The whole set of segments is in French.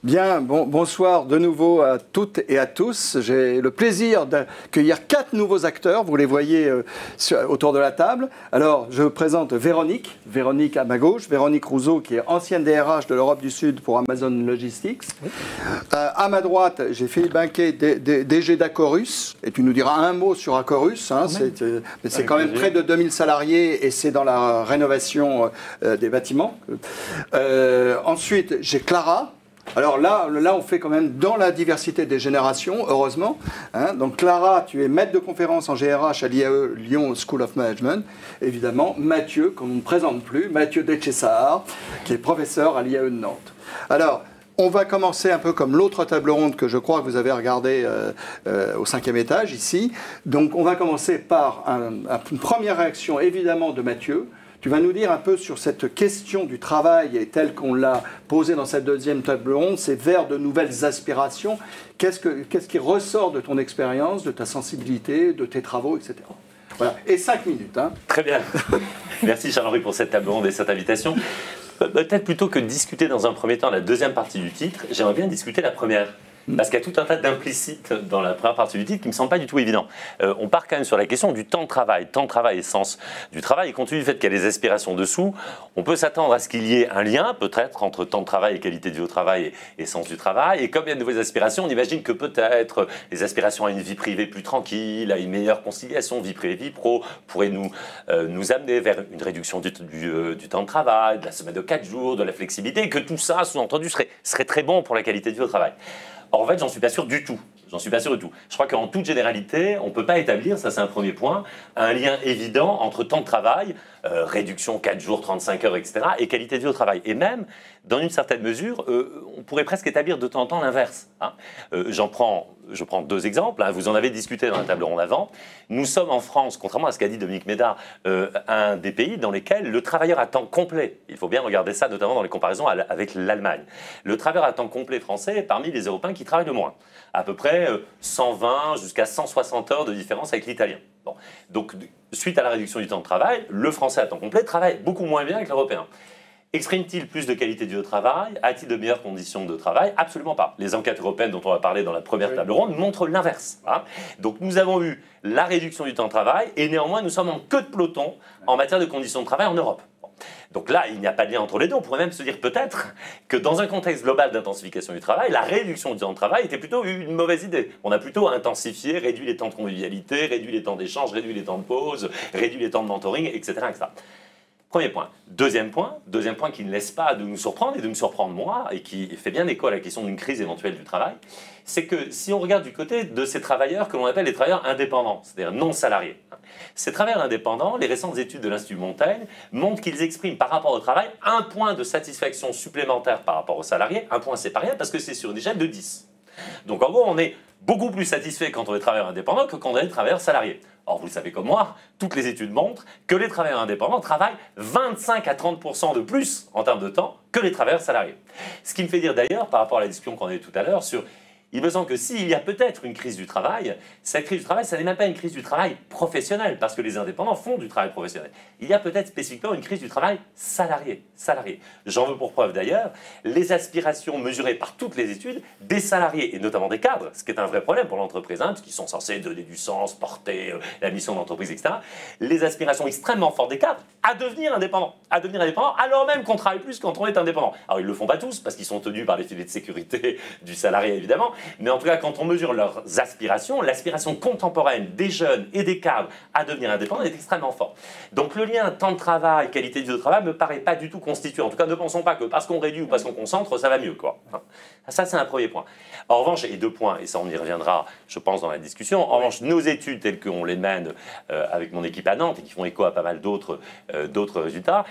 Bien, bonsoir de nouveau à toutes et à tous. J'ai le plaisir d'accueillir 4 nouveaux acteurs, vous les voyez autour de la table. Alors, je vous présente Véronique à ma gauche, Véronique Rousseau, qui est ancienne DRH de l'Europe du Sud pour Amazon Logistics. Oui. À ma droite, j'ai Philippe Binquet, DG d'Acorus, et tu nous diras un mot sur Acorus. Hein, c'est quand même près de 2000 salariés et c'est dans la rénovation des bâtiments. Ensuite, j'ai Clara. Alors là, on fait quand même dans la diversité des générations, heureusement. Hein. Donc Clara, tu es maître de conférence en GRH à l'IAE Lyon School of Management. Évidemment, Mathieu, qu'on ne présente plus, Mathieu Detchessar, qui est professeur à l'IAE de Nantes. Alors, on va commencer un peu comme l'autre table ronde que je crois que vous avez regardé au 5e étage ici. Donc on va commencer par une première réaction évidemment de Mathieu. Tu vas nous dire un peu sur cette question du travail et telle qu'on l'a posée dans cette deuxième table ronde, c'est vers de nouvelles aspirations. Qu'est-ce qui ressort de ton expérience, de ta sensibilité, de tes travaux, etc. Voilà. Et 5 minutes. Hein. Très bien. Merci Charles-Henri pour cette table ronde et cette invitation. Peut-être plutôt que de discuter dans un premier temps la deuxième partie du titre, j'aimerais bien discuter la première. Parce qu'il y a tout un tas d'implicites dans la première partie du titre qui ne me semble pas du tout évident. On part quand même sur la question du temps de travail et sens du travail. Et compte tenu du fait qu'il y a des aspirations dessous, on peut s'attendre à ce qu'il y ait un lien, peut-être, entre temps de travail et qualité de vie au travail et sens du travail. Et comme il y a de nouvelles aspirations, on imagine que peut-être les aspirations à une vie privée plus tranquille, à une meilleure conciliation vie privée-vie pro, pourraient nous amener vers une réduction du temps de travail, de la semaine de 4 jours, de la flexibilité, et que tout ça, sous-entendu, serait très bon pour la qualité de vie au travail. Or, en fait, j'en suis pas sûr du tout. J'en suis pas sûr du tout. Je crois qu'en toute généralité, on ne peut pas établir, ça c'est un premier point, un lien évident entre temps de travail, réduction 4 jours, 35 heures, etc., et qualité de vie au travail. Et même, dans une certaine mesure, on pourrait presque établir de temps en temps l'inverse. Hein. Je prends 2 exemples, hein, vous en avez discuté dans la table ronde avant. Nous sommes en France, contrairement à ce qu'a dit Dominique Médard, un des pays dans lesquels le travailleur à temps complet, il faut bien regarder ça notamment dans les comparaisons avec l'Allemagne, le travailleur à temps complet français est parmi les Européens qui travaillent le moins. À peu près 120 jusqu'à 160 heures de différence avec l'italien. Bon. Donc, suite à la réduction du temps de travail, le français à temps complet travaille beaucoup moins bien que l'européen. Exprime-t-il plus de qualité de vie au travail? A-t-il de meilleures conditions de travail? Absolument pas. Les enquêtes européennes dont on va parler dans la première table ronde montrent l'inverse. Hein. Donc nous avons eu la réduction du temps de travail et néanmoins nous sommes en queue de peloton en matière de conditions de travail en Europe. Donc là, il n'y a pas de lien entre les deux. On pourrait même se dire peut-être que dans un contexte global d'intensification du travail, la réduction du temps de travail était plutôt une mauvaise idée. On a plutôt intensifié, réduit les temps de convivialité, réduit les temps d'échange, réduit les temps de pause, réduit les temps de mentoring, etc. etc. Premier point. Deuxième point qui ne laisse pas de nous surprendre et de me surprendre moi, et qui fait bien écho à la question d'une crise éventuelle du travail, c'est que si on regarde du côté de ces travailleurs que l'on appelle les travailleurs indépendants, c'est-à-dire non salariés, ces travailleurs indépendants, les récentes études de l'Institut Montaigne montrent qu'ils expriment par rapport au travail un point de satisfaction supplémentaire par rapport aux salariés, un point séparé parce que c'est sur une échelle de 10. Donc en gros, on est beaucoup plus satisfait quand on est travailleur indépendant que quand on est travailleur salarié. Or, vous le savez comme moi, toutes les études montrent que les travailleurs indépendants travaillent 25 à 30% de plus en termes de temps que les travailleurs salariés. Ce qui me fait dire d'ailleurs, par rapport à la discussion qu'on a eue tout à l'heure sur... Il me semble que s'il y a peut-être une crise du travail, cette crise du travail, ça n'est même pas une crise du travail professionnel, parce que les indépendants font du travail professionnel. Il y a peut-être spécifiquement une crise du travail salarié. J'en veux pour preuve d'ailleurs les aspirations mesurées par toutes les études des salariés, et notamment des cadres, ce qui est un vrai problème pour l'entreprise, hein, parce qu'ils sont censés donner du sens, porter la mission d'entreprise, etc. Les aspirations extrêmement fortes des cadres à devenir indépendants, alors même qu'on travaille plus quand on est indépendant. Alors ils ne le font pas tous, parce qu'ils sont tenus par les filets de sécurité du salarié évidemment, mais en tout cas, quand on mesure leurs aspirations, l'aspiration contemporaine des jeunes et des cadres à devenir indépendants est extrêmement forte. Donc le lien temps de travail, qualité de vie au travail ne me paraît pas du tout constitué. En tout cas, ne pensons pas que parce qu'on réduit ou parce qu'on concentre, ça va mieux, quoi. Ça, c'est un premier point. En revanche, et 2 points, et ça on y reviendra, je pense, dans la discussion, en revanche, nos études telles qu'on les mène avec mon équipe à Nantes et qui font écho à pas mal d'autres résultats,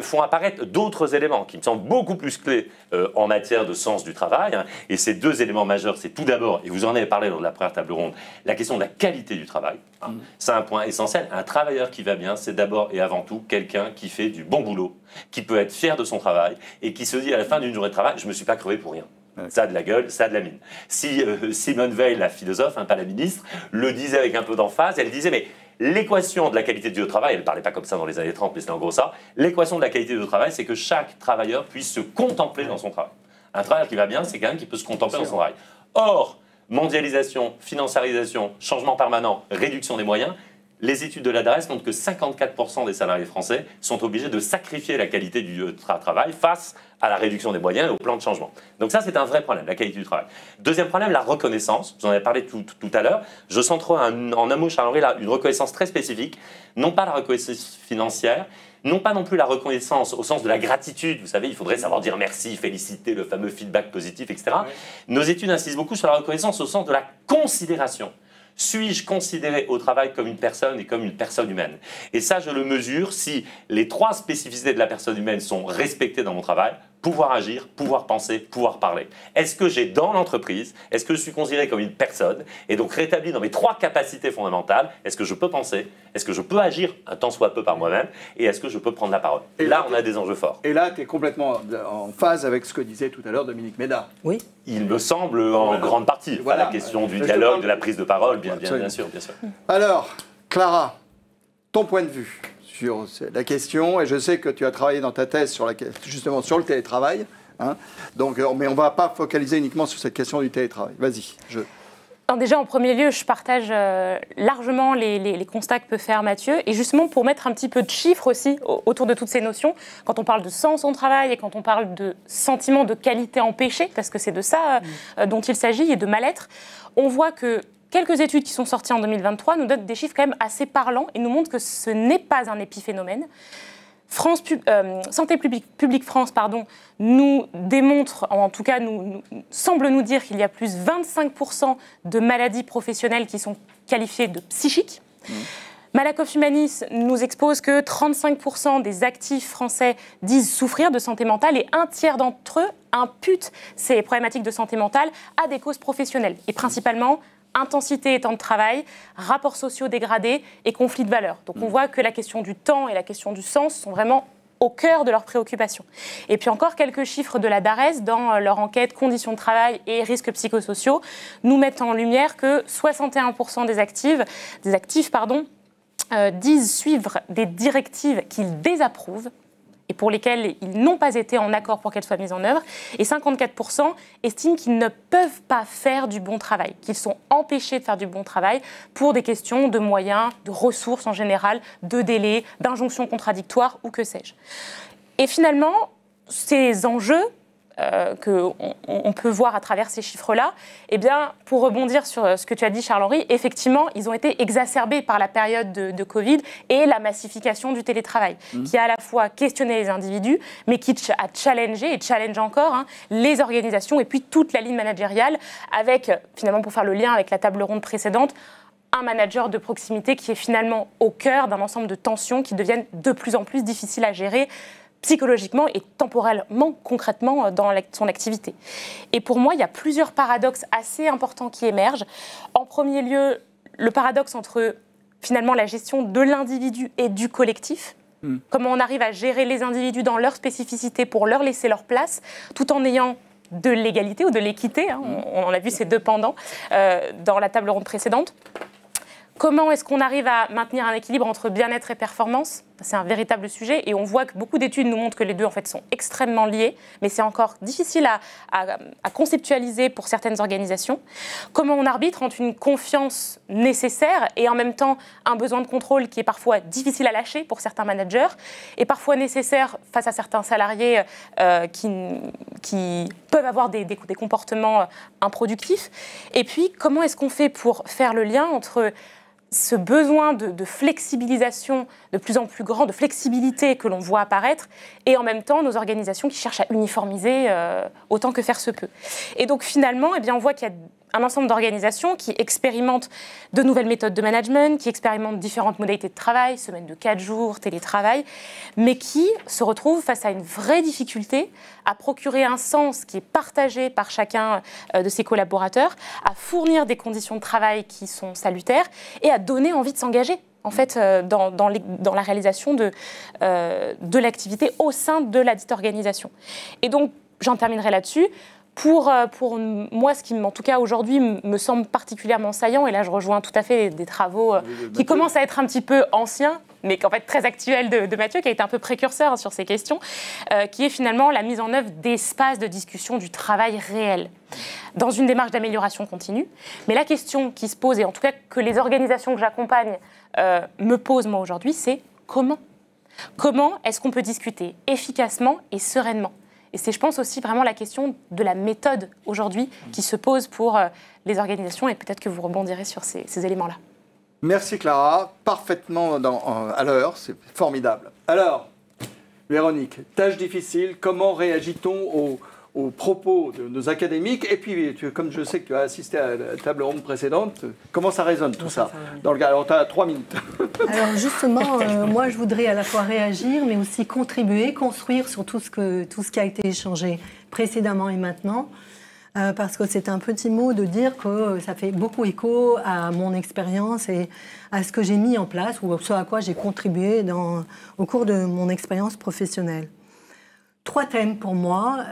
font apparaître d'autres éléments qui me semblent beaucoup plus clés en matière de sens du travail. Hein, et ces 2 éléments majeurs, c'est tout d'abord, et vous en avez parlé lors de la première table ronde, la question de la qualité du travail. Hein. C'est un point essentiel. Un travailleur qui va bien, c'est d'abord et avant tout quelqu'un qui fait du bon boulot, qui peut être fier de son travail et qui se dit à la fin d'une journée de travail, je ne me suis pas crevé pour rien. Ça a de la gueule, ça a de la mine. Si Simone Veil, la philosophe, hein, pas la ministre, le disait avec un peu d'emphase, elle disait mais l'équation de la qualité de vie au travail, elle ne parlait pas comme ça dans les années 30, mais c'est en gros ça, l'équation de la qualité de vie au travail, c'est que chaque travailleur puisse se contempler dans son travail. Un travailleur qui va bien, c'est quelqu'un qui peut se contempler dans son travail. Or, mondialisation, financiarisation, changement permanent, réduction des moyens, les études de l'adresse montrent que 54% des salariés français sont obligés de sacrifier la qualité du travail face à la réduction des moyens et au plan de changement. Donc ça, c'est un vrai problème, la qualité du travail. Deuxième problème, la reconnaissance. Vous en avez parlé tout à l'heure. Je centre en un mot, Charles-Henri, une reconnaissance très spécifique. Non pas la reconnaissance financière, non pas non plus la reconnaissance au sens de la gratitude. Vous savez, il faudrait savoir dire merci, féliciter, le fameux feedback positif, etc. Oui. Nos études insistent beaucoup sur la reconnaissance au sens de la considération. Suis-je considéré au travail comme une personne et comme une personne humaine? Et ça, je le mesure si les 3 spécificités de la personne humaine sont respectées dans mon travail: pouvoir agir, pouvoir penser, pouvoir parler. Est-ce que j'ai dans l'entreprise, est-ce que je suis considéré comme une personne et donc rétabli dans mes 3 capacités fondamentales? Est-ce que je peux penser? Est-ce que je peux agir un tant soit peu par moi-même? Et est-ce que je peux prendre la parole? Et là, on a des enjeux forts. Et là, tu es complètement en phase avec ce que disait tout à l'heure Dominique Méda. Oui. Il me semble en grande partie. Voilà. La question du dialogue, de la prise de parole, bien sûr. Alors, Clara, ton point de vue sur la question, et je sais que tu as travaillé dans ta thèse justement sur le télétravail, hein, donc, mais on ne va pas focaliser uniquement sur cette question du télétravail. Vas-y. Déjà, en premier lieu, je partage largement les constats que peut faire Mathieu. Et justement, pour mettre un petit peu de chiffres aussi autour de toutes ces notions, quand on parle de sens au travail et quand on parle de sentiment de qualité empêchée, parce que c'est de ça dont il s'agit, et de mal-être, on voit que quelques études qui sont sorties en 2023 nous donnent des chiffres quand même assez parlants et nous montrent que ce n'est pas un épiphénomène. Santé publique France nous démontre, en tout cas semble nous dire qu'il y a plus 25% de maladies professionnelles qui sont qualifiées de psychiques. Malakoff Humanis nous expose que 35% des actifs français disent souffrir de santé mentale et un tiers d'entre eux imputent ces problématiques de santé mentale à des causes professionnelles et principalement intensité et temps de travail, rapports sociaux dégradés et conflits de valeurs. Donc on voit que la question du temps et la question du sens sont vraiment au cœur de leurs préoccupations. Et puis encore quelques chiffres de la DARES dans leur enquête conditions de travail et risques psychosociaux nous mettent en lumière que 61% des actifs disent suivre des directives qu'ils désapprouvent et pour lesquelles ils n'ont pas été en accord pour qu'elles soient mises en œuvre, et 54% estiment qu'ils ne peuvent pas faire du bon travail, qu'ils sont empêchés de faire du bon travail pour des questions de moyens, de ressources en général, de délais, d'injonctions contradictoires ou que sais-je. Et finalement, ces enjeux qu'on peut voir à travers ces chiffres-là, eh bien, pour rebondir sur ce que tu as dit, Charles-Henri, effectivement, ils ont été exacerbés par la période de Covid et la massification du télétravail, qui a à la fois questionné les individus, mais qui a challengé et challenge encore les organisations et puis toute la ligne managériale, avec, finalement, pour faire le lien avec la table ronde précédente, un manager de proximité qui est finalement au cœur d'un ensemble de tensions qui deviennent de plus en plus difficiles à gérer, psychologiquement et temporellement, concrètement, dans son activité. Et pour moi, il y a plusieurs paradoxes assez importants qui émergent. En premier lieu, le paradoxe entre, finalement, la gestion de l'individu et du collectif. Comment on arrive à gérer les individus dans leur spécificité pour leur laisser leur place, tout en ayant de l'égalité ou de l'équité. On a vu ces 2 pendants dans la table ronde précédente. Comment est-ce qu'on arrive à maintenir un équilibre entre bien-être et performance? C'est un véritable sujet et on voit que beaucoup d'études nous montrent que les deux en fait, sont extrêmement liés, mais c'est encore difficile à conceptualiser pour certaines organisations. Comment on arbitre entre une confiance nécessaire et en même temps un besoin de contrôle qui est parfois difficile à lâcher pour certains managers et parfois nécessaire face à certains salariés qui peuvent avoir des comportements improductifs. Et puis, comment est-ce qu'on fait pour faire le lien entre ce besoin de flexibilisation de plus en plus grand, de flexibilité que l'on voit apparaître, et en même temps nos organisations qui cherchent à uniformiser autant que faire se peut. Et donc finalement, eh bien, on voit qu'il y a un ensemble d'organisations qui expérimentent de nouvelles méthodes de management, qui expérimentent différentes modalités de travail, semaine de 4 jours, télétravail, mais qui se retrouvent face à une vraie difficulté à procurer un sens qui est partagé par chacun de ses collaborateurs, à fournir des conditions de travail qui sont salutaires et à donner envie de s'engager en fait, dans la réalisation de l'activité au sein de la dite organisation. Et donc, j'en terminerai là-dessus. Pour moi, ce qui, en tout cas aujourd'hui, me semble particulièrement saillant, et là je rejoins tout à fait des travaux qui commencent à être un petit peu anciens, mais qu'en fait très actuelle de Mathieu, qui a été un peu précurseur sur ces questions, qui est finalement la mise en œuvre d'espaces de discussion du travail réel, dans une démarche d'amélioration continue. Mais la question qui se pose, et en tout cas que les organisations que j'accompagne me posent moi aujourd'hui, c'est comment ? Comment est-ce qu'on peut discuter efficacement et sereinement ? Et c'est, je pense, aussi vraiment la question de la méthode aujourd'hui qui se pose pour les organisations, et peut-être que vous rebondirez sur ces éléments-là. Merci Clara, parfaitement à l'heure, c'est formidable. Alors, Véronique, tâche difficile, comment réagit-on aux propos de nos académiques? Et puis, comme je sais que tu as assisté à la table ronde précédente, comment ça résonne tout ça dans le cas? Alors, tu as 3 minutes. Alors justement, moi je voudrais à la fois réagir, mais aussi contribuer, construire sur tout ce qui a été échangé précédemment et maintenant. Parce que c'est un petit mot de dire que ça fait beaucoup écho à mon expérience et à ce que j'ai mis en place ou ce à quoi j'ai contribué au cours de mon expérience professionnelle. 3 thèmes pour moi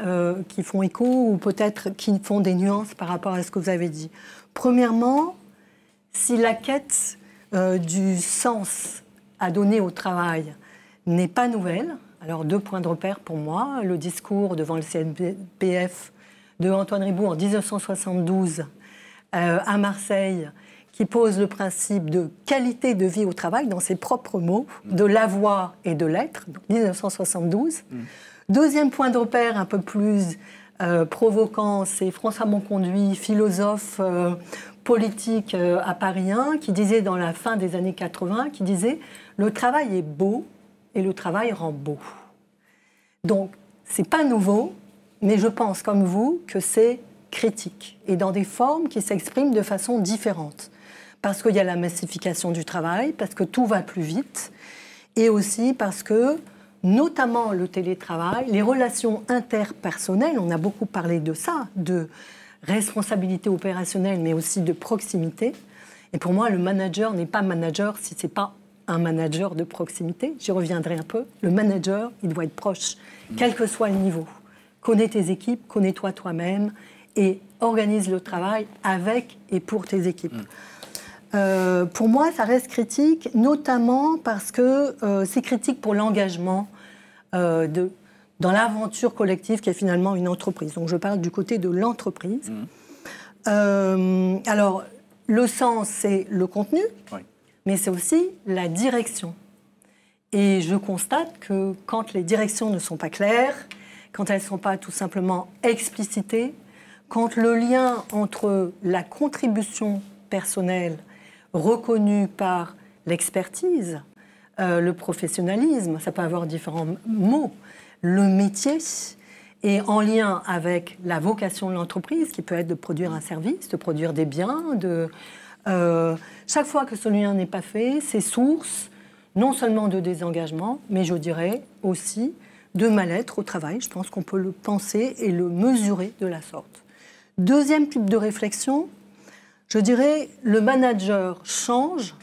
qui font écho ou peut-être qui font des nuances par rapport à ce que vous avez dit. Premièrement, si la quête du sens à donner au travail n'est pas nouvelle, alors 2 points de repère pour moi, le discours devant le CNPF de Antoine Riboud en 1972 à Marseille, qui pose le principe de qualité de vie au travail, dans ses propres mots, de l'avoir et de l'être, donc 1972. Deuxième point de repère un peu plus provoquant, c'est François Monconduit, philosophe politique à Paris 1, qui disait dans la fin des années 80, qui disait « Le travail est beau et le travail rend beau ». Donc, c'est pas nouveau, mais je pense, comme vous, que c'est critique, et dans des formes qui s'expriment de façon différente. Parce qu'il y a la massification du travail, parce que tout va plus vite, et aussi parce que, notamment le télétravail, les relations interpersonnelles, on a beaucoup parlé de ça, de responsabilité opérationnelle, mais aussi de proximité. Et pour moi, le manager n'est pas manager si ce n'est pas un manager de proximité. J'y reviendrai un peu. Le manager, il doit être proche, quel que soit le niveau. Connais tes équipes, connais-toi toi-même et organise le travail avec et pour tes équipes. Pour moi, ça reste critique, notamment parce que c'est critique pour l'engagement dans l'aventure collective qui est finalement une entreprise. Donc je parle du côté de l'entreprise. Alors, le sens, c'est le contenu, oui, mais c'est aussi la direction. Et je constate que quand les directions ne sont pas claires, quand elles ne sont pas tout simplement explicitées, quand le lien entre la contribution personnelle reconnue par l'expertise, le professionnalisme, ça peut avoir différents mots, le métier, et en lien avec la vocation de l'entreprise, qui peut être de produire un service, de produire des biens, chaque fois que ce lien n'est pas fait, c'est source non seulement de désengagement, mais je dirais aussi de mal-être au travail. Je pense qu'on peut le penser et le mesurer de la sorte. Deuxième type de réflexion, je dirais le manager change,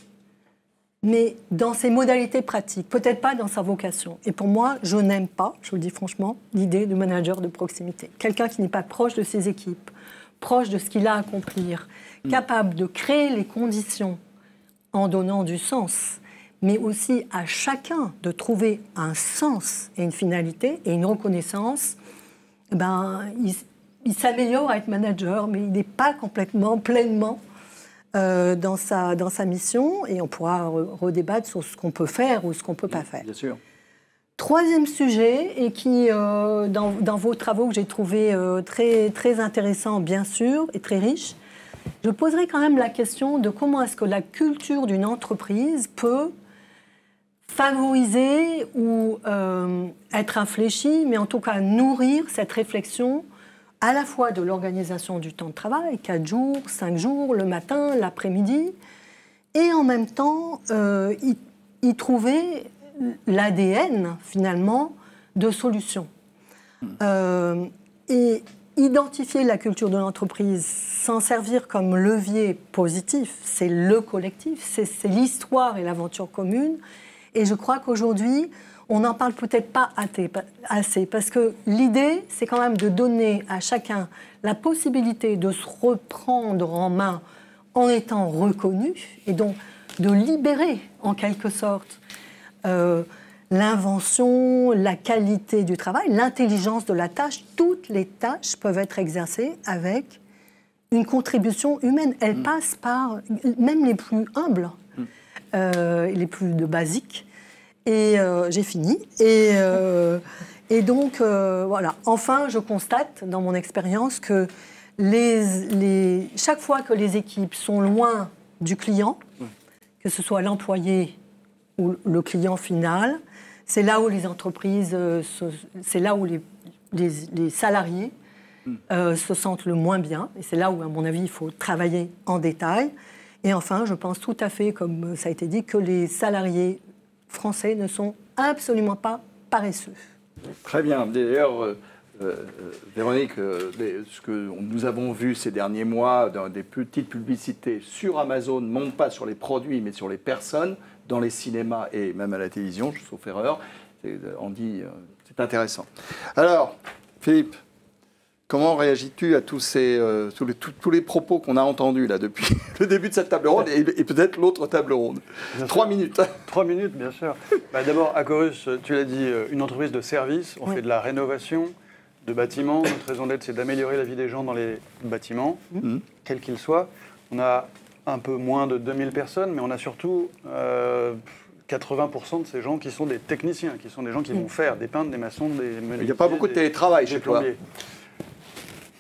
mais dans ses modalités pratiques, peut-être pas dans sa vocation. Et pour moi, je n'aime pas, je vous le dis franchement, l'idée de manager de proximité. Quelqu'un qui n'est pas proche de ses équipes, proche de ce qu'il a à accomplir, capable de créer les conditions en donnant du sens, mais aussi à chacun de trouver un sens et une finalité et une reconnaissance, il s'améliore à être manager, mais il n'est pas complètement, pleinement dans sa mission, et on pourra redébattre sur ce qu'on peut faire ou ce qu'on ne peut pas faire. Bien sûr. Troisième sujet, et qui, dans vos travaux que j'ai trouvé très, très intéressant, bien sûr, et très riche, je poserai quand même la question de comment est-ce que la culture d'une entreprise peut favoriser ou être infléchie, mais en tout cas nourrir cette réflexion à la fois de l'organisation du temps de travail, 4 jours, 5 jours, le matin, l'après-midi, et en même temps y trouver l'ADN, finalement, de solutions. Et identifier la culture de l'entreprise, s'en servir comme levier positif, c'est le collectif, c'est l'histoire et l'aventure commune. Et je crois qu'aujourd'hui, on n'en parle peut-être pas assez, parce que l'idée, c'est quand même de donner à chacun la possibilité de se reprendre en main en étant reconnu, et donc de libérer, en quelque sorte, l'invention, la qualité du travail, l'intelligence de la tâche. Toutes les tâches peuvent être exercées avec une contribution humaine. Elles passent par, même les plus humbles, les plus basiques. Et j'ai fini. Et donc, voilà. Enfin, je constate, dans mon expérience, que chaque fois que les équipes sont loin du client, que ce soit l'employé ou le client final, c'est là où les entreprises, c'est là où les salariés se sentent le moins bien. Et c'est là où, à mon avis, il faut travailler en détail. Et enfin, je pense tout à fait, comme ça a été dit, que les salariés français ne sont absolument pas paresseux. Très bien. D'ailleurs, Véronique, ce que nous avons vu ces derniers mois dans des petites publicités sur Amazon, non pas sur les produits, mais sur les personnes, dans les cinémas et même à la télévision, sauf erreur, on dit, c'est intéressant. Alors, Philippe, comment réagis-tu à tous les propos qu'on a entendus là, depuis le début de cette table ronde et peut-être l'autre table ronde? 3 minutes. 3 minutes, bien sûr. D'abord, Acorus, tu l'as dit, une entreprise de service. On fait de la rénovation de bâtiments. Notre raison d'être, c'est d'améliorer la vie des gens dans les bâtiments, quels qu'ils soient. On a un peu moins de 2000 personnes, mais on a surtout 80% de ces gens qui sont des techniciens, qui sont des gens qui vont faire des peintres, des maçons, des menuisiers. Il n'y a pas beaucoup de télétravail chez toi.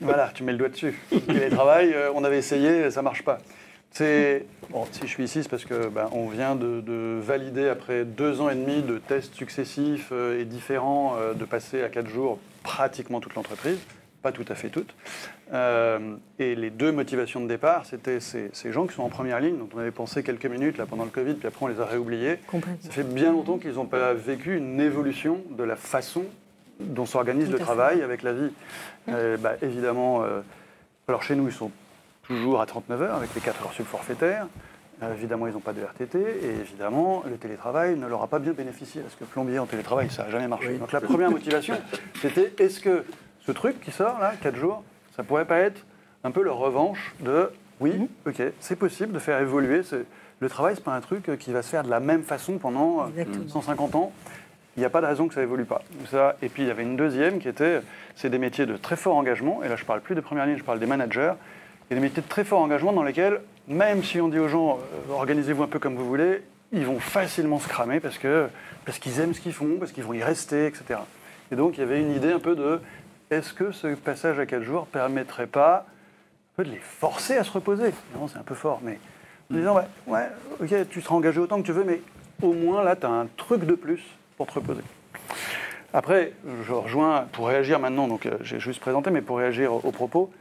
Voilà, tu mets le doigt dessus. Le télétravail, on avait essayé, ça ne marche pas. Bon, si je suis ici, c'est parce que on vient de valider, après 2 ans et demi de tests successifs et différents, de passer à 4 jours pratiquement toute l'entreprise, pas tout à fait toute. Et les 2 motivations de départ, c'était ces gens qui sont en première ligne, dont on avait pensé quelques minutes là, pendant le Covid, puis après on les a réoubliés. Ça fait bien longtemps qu'ils n'ont pas vécu une évolution de la façon dont s'organise le travail avec la vie. Évidemment, alors chez nous, ils sont toujours à 39 heures avec les 4 heures sub forfaitaires. Évidemment, ils n'ont pas de RTT et évidemment, le télétravail ne leur a pas bien bénéficié parce que plombier en télétravail, ça n'a jamais marché. Oui. Donc la première motivation, c'était est-ce que ce truc qui sort là, 4 jours, ça pourrait pas être un peu leur revanche de oui, ok, c'est possible de faire évoluer. Le travail, c'est pas un truc qui va se faire de la même façon pendant 150 ans. Il n'y a pas de raison que ça évolue pas. Ça, et puis il y avait une deuxième qui était, c'est des métiers de très fort engagement. Et là, je parle plus des premières lignes, je parle des managers. Et des métiers de très fort engagement dans lesquels, même si on dit aux gens, organisez-vous un peu comme vous voulez, ils vont facilement se cramer parce qu'ils aiment ce qu'ils font, parce qu'ils vont y rester, etc. Et donc, il y avait une idée un peu de, est-ce que ce passage à 4 jours permettrait pas un peu de les forcer à se reposer? Non, c'est un peu fort, mais en disant, ouais, ok, tu seras engagé autant que tu veux, mais au moins, là, tu as un truc de plus pour te reposer. Après, je rejoins, pour réagir maintenant, donc j'ai juste présenté, mais pour réagir aux propos,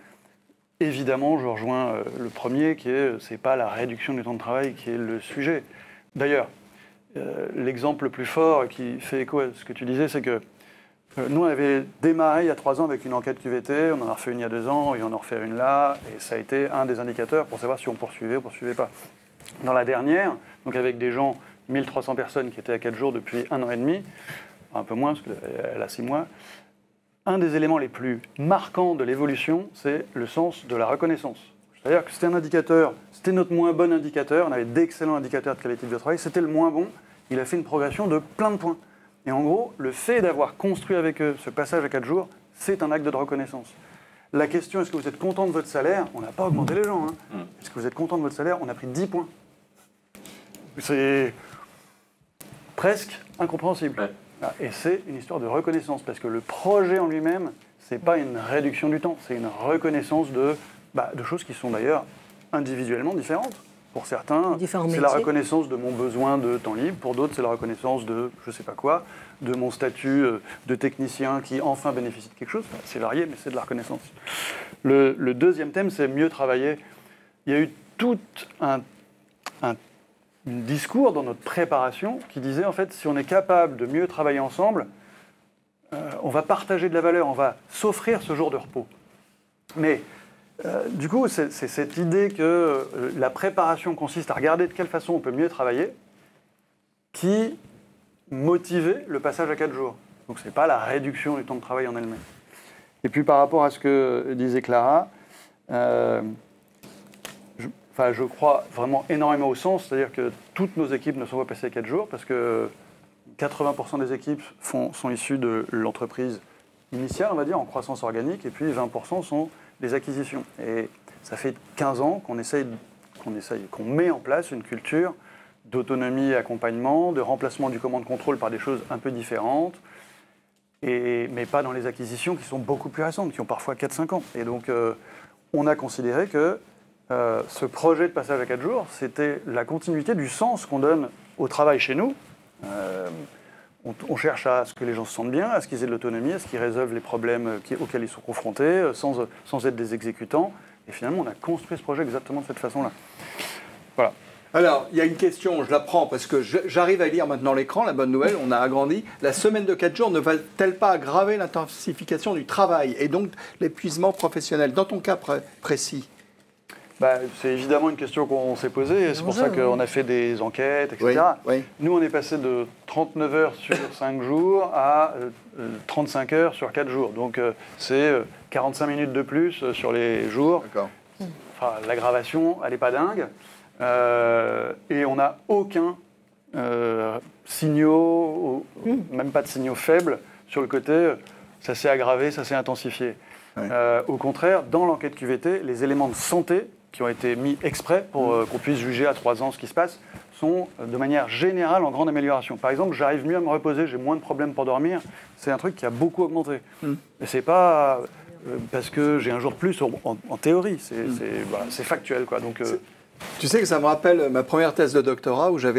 évidemment, je rejoins le premier, qui est, c'est pas la réduction du temps de travail qui est le sujet. D'ailleurs, l'exemple le plus fort qui fait écho à ce que tu disais, c'est que nous, on avait démarré il y a 3 ans avec une enquête QVT, on en a refait une il y a 2 ans, et on en refait une là, et ça a été un des indicateurs pour savoir si on poursuivait ou poursuivait pas. Dans la dernière, donc avec des gens, 1300 personnes qui étaient à 4 jours depuis 1 an et demi, un peu moins, parce qu'elle a 6 mois, un des éléments les plus marquants de l'évolution, c'est le sens de la reconnaissance. C'est-à-dire que c'était un indicateur, c'était notre moins bon indicateur, on avait d'excellents indicateurs de qualité de vie au travail, c'était le moins bon, il a fait une progression de plein de points. Et en gros, le fait d'avoir construit avec eux ce passage à 4 jours, c'est un acte de reconnaissance. La question, est-ce que vous êtes content de votre salaire? On n'a pas augmenté les gens. Est-ce que vous êtes content de votre salaire? On a pris 10 points. C'est presque incompréhensible. Ouais. Et c'est une histoire de reconnaissance, parce que le projet en lui-même, c'est pas une réduction du temps, c'est une reconnaissance de choses qui sont d'ailleurs individuellement différentes. Pour certains, c'est la reconnaissance de mon besoin de temps libre, pour d'autres, c'est la reconnaissance de je sais pas quoi, de mon statut de technicien qui enfin bénéficie de quelque chose. C'est varié, mais c'est de la reconnaissance. Le deuxième thème, c'est mieux travailler. Il y a eu tout un discours dans notre préparation qui disait, en fait, si on est capable de mieux travailler ensemble, on va partager de la valeur, on va s'offrir ce jour de repos. Mais du coup, c'est cette idée que la préparation consiste à regarder de quelle façon on peut mieux travailler qui motivait le passage à 4 jours. Donc ce n'est pas la réduction du temps de travail en elle-même. Et puis par rapport à ce que disait Clara, je crois vraiment énormément au sens, c'est-à-dire que toutes nos équipes ne sont pas passées à 4 jours parce que 80% des équipes sont issues de l'entreprise initiale, on va dire, en croissance organique, et puis 20% sont des acquisitions. Et ça fait 15 ans qu'on met en place une culture d'autonomie et accompagnement, de remplacement du commande-contrôle par des choses un peu différentes, mais pas dans les acquisitions qui sont beaucoup plus récentes, qui ont parfois 4-5 ans. Et donc, on a considéré que ce projet de passage à 4 jours, c'était la continuité du sens qu'on donne au travail chez nous. On cherche à ce que les gens se sentent bien, à ce qu'ils aient de l'autonomie, à ce qu'ils résolvent les problèmes auxquels ils sont confrontés, sans être des exécutants. Et finalement, on a construit ce projet exactement de cette façon-là. Voilà. Alors, il y a une question, je la prends parce que j'arrive à lire maintenant l'écran, la bonne nouvelle, on a agrandi. La semaine de 4 jours ne va-t-elle pas aggraver l'intensification du travail et donc l'épuisement professionnel? Dans ton cas précis. C'est évidemment une question qu'on s'est posée, c'est pour ça qu'on a fait des enquêtes, etc. Oui. Nous, on est passé de 39 heures sur 5 jours à 35 heures sur 4 jours. Donc, c'est 45 minutes de plus sur les jours. D'accord. Enfin, l'aggravation, elle n'est pas dingue. Et on n'a aucun signaux, même pas de signaux faibles, sur le côté ça s'est aggravé, ça s'est intensifié. Oui. Au contraire, dans l'enquête QVT, les éléments de santé qui ont été mis exprès pour qu'on puisse juger à 3 ans ce qui se passe sont de manière générale en grande amélioration. Par exemple, j'arrive mieux à me reposer, j'ai moins de problèmes pour dormir. C'est un truc qui a beaucoup augmenté. Et c'est pas parce que j'ai un jour de plus en théorie, c'est factuel, quoi. Donc, tu sais que ça me rappelle ma première thèse de doctorat où je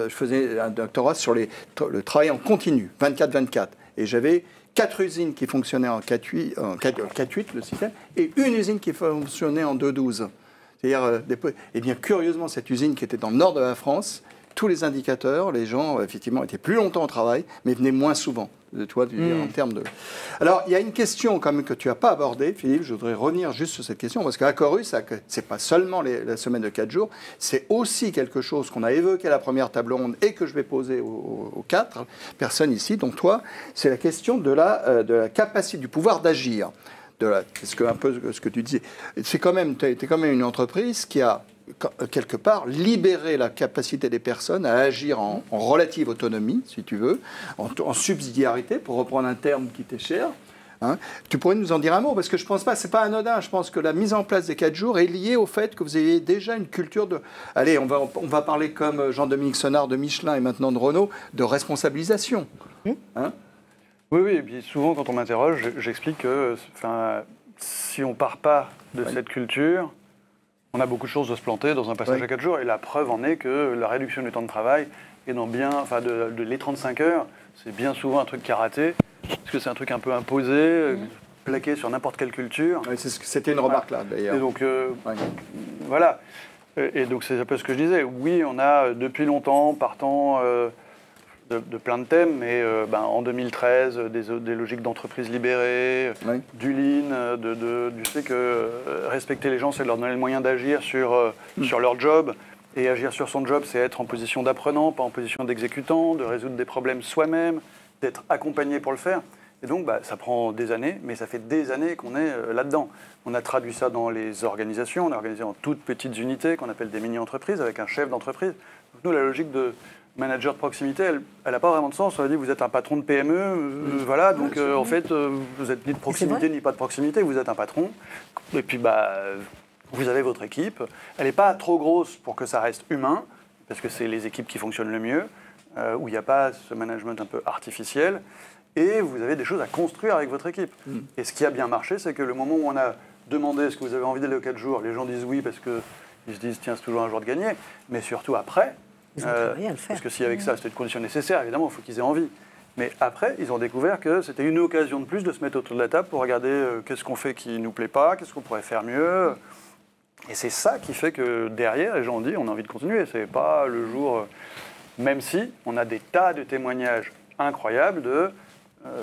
faisais un doctorat sur le travail en continu, 24-24. Et j'avais 4 usines qui fonctionnaient en 4-8, le système, et une usine qui fonctionnait en 2-12. C'est-à-dire, et bien curieusement, cette usine qui était dans le nord de la France, tous les indicateurs, les gens, effectivement, étaient plus longtemps au travail, mais venaient moins souvent. Toi, tu dis en termes de... Alors, il y a une question quand même que tu n'as pas abordée, Philippe. Je voudrais revenir juste sur cette question, parce qu'à Corus, ce n'est pas seulement la semaine de 4 jours, c'est aussi quelque chose qu'on a évoqué à la première table ronde et que je vais poser aux 4 personnes ici. Donc toi, c'est la question de la capacité, du pouvoir d'agir. C'est un peu ce que tu disais. Tu es quand même une entreprise qui a quelque part libérer la capacité des personnes à agir en relative autonomie, si tu veux, en subsidiarité, pour reprendre un terme qui t'est cher. Hein. Tu pourrais nous en dire un mot, parce que je ne pense pas, c'est pas anodin, je pense que la mise en place des 4 jours est liée au fait que vous ayez déjà une culture de... Allez, on va parler comme Jean-Dominique Senard de Michelin et maintenant de Renault, de responsabilisation. Hein. Oui, et puis souvent quand on m'interroge, j'explique que si on ne part pas de cette culture, on a beaucoup de choses de se planter dans un passage à 4 jours. Et la preuve en est que la réduction du temps de travail est de les 35 heures, c'est bien souvent un truc qui a raté, parce que c'est un truc un peu imposé, plaqué sur n'importe quelle culture. Oui, c'était une remarque là, d'ailleurs. Et donc, voilà. Et donc, c'est un peu ce que je disais. Oui, on a depuis longtemps, partant de plein de thèmes, mais en 2013, des logiques d'entreprise libérée, du lean, du fait que respecter les gens, c'est leur donner le moyen d'agir sur leur job. Et agir sur son job, c'est être en position d'apprenant, pas en position d'exécutant, de résoudre des problèmes soi-même, d'être accompagné pour le faire. Et donc, ça prend des années, mais ça fait des années qu'on est là-dedans. On a traduit ça dans les organisations, on a organisé en toutes petites unités qu'on appelle des mini-entreprises, avec un chef d'entreprise. Donc, nous, la logique de manager de proximité, elle n'a pas vraiment de sens. On a dit, vous êtes un patron de PME, voilà, donc en fait, vous n'êtes ni de proximité ni pas de proximité, vous êtes un patron. Et puis, vous avez votre équipe. Elle n'est pas trop grosse pour que ça reste humain, parce que c'est les équipes qui fonctionnent le mieux, où il n'y a pas ce management un peu artificiel. Et vous avez des choses à construire avec votre équipe. Et ce qui a bien marché, c'est que le moment où on a demandé est-ce que vous avez envie d'aller aux 4 jours, les gens disent oui parce qu'ils se disent tiens, c'est toujours un jour de gagner. Mais surtout après, ils ont travaillé à le faire. Parce que si avec ça, c'était une condition nécessaire, évidemment, il faut qu'ils aient envie. Mais après, ils ont découvert que c'était une occasion de plus de se mettre autour de la table pour regarder qu'est-ce qu'on fait qui ne nous plaît pas, qu'est-ce qu'on pourrait faire mieux. Et c'est ça qui fait que derrière, les gens ont dit on a envie de continuer. C'est pas le jour, même si on a des tas de témoignages incroyables de,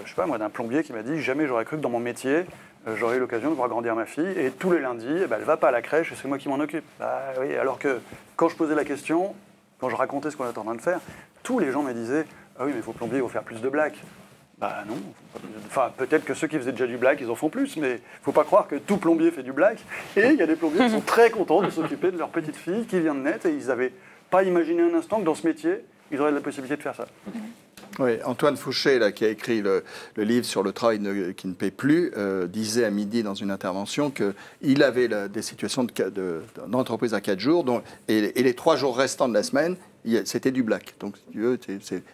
je sais pas moi, d'un plombier qui m'a dit jamais j'aurais cru que dans mon métier, j'aurais eu l'occasion de voir grandir ma fille. Et tous les lundis, elle va pas à la crèche et c'est moi qui m'en occupe. Oui, alors que quand je posais la question, quand je racontais ce qu'on était en train de faire, tous les gens me disaient ah oui, mais vos plombiers vont faire plus de blagues. Non. Enfin, peut-être que ceux qui faisaient déjà du black, ils en font plus, mais il ne faut pas croire que tout plombier fait du black. Et il y a des plombiers qui sont très contents de s'occuper de leur petite fille qui vient de naître et ils n'avaient pas imaginé un instant que dans ce métier, ils auraient la possibilité de faire ça. Oui, Antoine Fouché, là, qui a écrit le livre sur le travail qui ne paie plus, disait à midi dans une intervention qu'il avait des situations d'entreprise à 4 jours, et les 3 jours restants de la semaine, c'était du black. Donc, si tu veux,